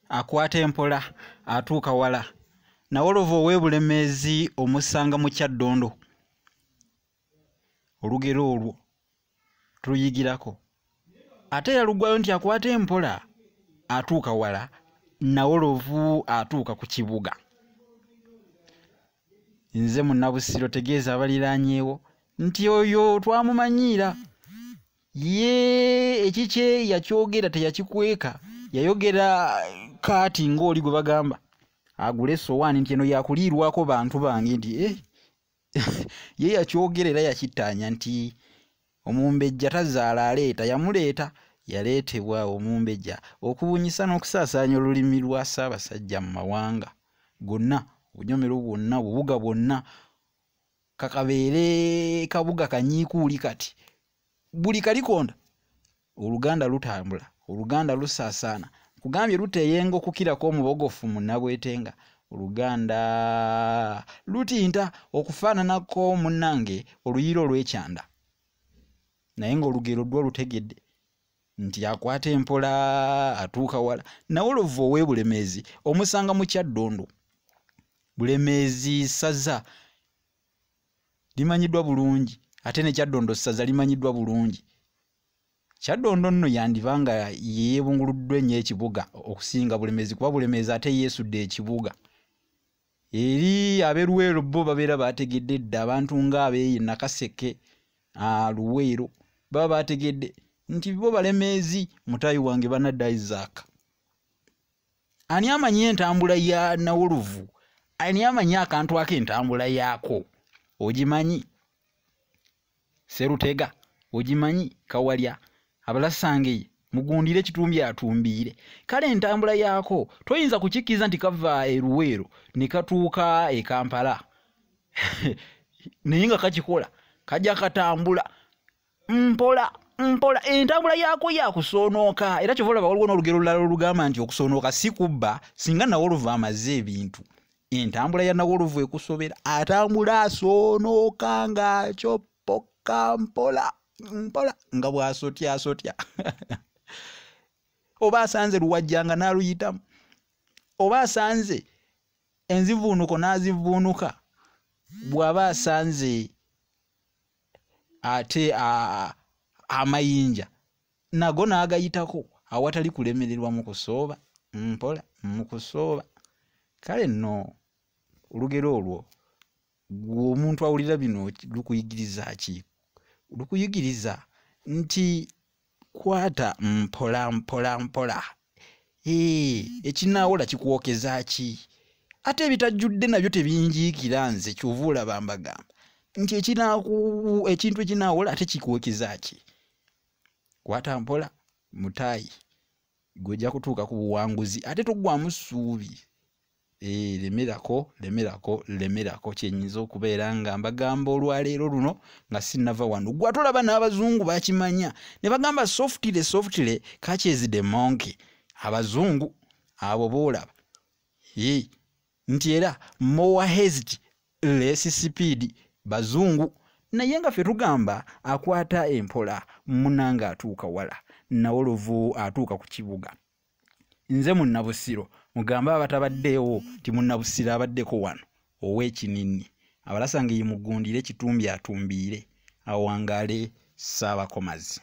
akwata empola atuuka wala nawolovu ow'ebulemeezi omusanga mu Kyaddondo. Olugero olwo tuluyigirako. Ate yalugwayo nti akwata empola atuuka wala nawolovu atuuka ku kibuga. Nze Munnabusiro tegeeza abaliraanyeewo nti oyo twamumanyiira. Ye ekikye yakyogera teyakikweka, yayogera kaati ng'oli gwe bagamba agule sowaani nti eno yakuliirwako bantu bange nti ye yakyogera era yakittaanya nti omumbejja tazaala aleeta, yamuleeta, yaleetebwa omumbejja okubunyisa n'okusaasaanya olulimi lwa Ssaabasajja mu mawanga gonna, obunyomero bwonna, obubuga bwonna, kakabeere kabuga kanyiikuuli kati buli kalikonda Oluganda lutambula, Oluganda lusaasaana. Kugambye luteeyenga okukirako omubogofu munnabwetenga. Oluganda lutinta okufaananako munnange oluyiro olw'ekyanda. Naye ng'olugero lwo lutegedde nti akwata empola atuuka wala. Nawolovu ow'ebulemeezi omusanga mu Kyaddondo. Bulemeezi ssaza limanyiddwa bulungi ate ne Kyaddondo ssaza limanyiddwa bulungi. Kyaddondo nno yandibanga yeebunguluddwa ennyo ekibuga okusinga Bulemeezi kuba Bulemeezi ate yeesudde ekibuga. Eri ab'e Luweero bo babeera baategedde dda, abantu ng'ab'e Nakaseke, Luweero baba baategedde nti bo Balemeezi. Mutaayi wange Banadda Isaac, ani amanyi entambula ya Nawolovu? Ani amanyi akantu ak'entambula yaako? Ogimanyi? Serutega ogimanyi? Kawalya Abalasange mugundire Kitumbi atumbiire. Kale entambula yaako toyinza kukikkiriza nti kava e Luweero ne katuuka e Kampala naye nga kakikola kajja katambula mpola mpola. Entambula yaako yakusoonooka. Era kyova olaba waliwo n'olugero lulala olugamba nti okusoonooka si kubba. Singa Nawolovu amaze ebintu, entambula ya Nawolovu ekusobera, atambula asoonooka ng'akyoppoka mpola mpola nga bw'asotya oba asanze luwajjanga n'aluyitamu, oba asanze enzivuunuko n'azivuunuka, bw'aba asanze ate amayinja nago n'agayitako awatali kulemererwa mu kusooba mpola mu kusooba. Kale nno olugero olwo omuntu awulira bino lukuyigiriza ki? Lukuyigiriza nti kwata mpola mpola mpola. Ekinaawola kikuwokeza ki? Ate ebitajjudde nabyo tebinjiikira. Nze kyova olaba mbagamba nti ekintu ekinaawola ate kikuwokeza ki? Kwata mpola mutaayi, gw'ojja kutuuka ku buwanguzi ate toggwamu ssuubi. Lemerako kyenyinza okubeera nga mbagamba olwaleero luno nga sinnava wano. Gwe tolaba n'Abazungu bakimanya ne bagamba softly catches the monkey. Abazungu abo boolaba nti era more haste less speed Bazungu. Naye nga ffe tugamba akwata empola munnanga atuuka wala, Nawolovu atuuka ku kibuga. Nze Munnabusiro mugamba abatabaddeewo nti Munnabusiro abaddeko wano ow'ekinini. Abalasange ye mugundire Kitumbi atumbiire awangaale Ssaabakomazi.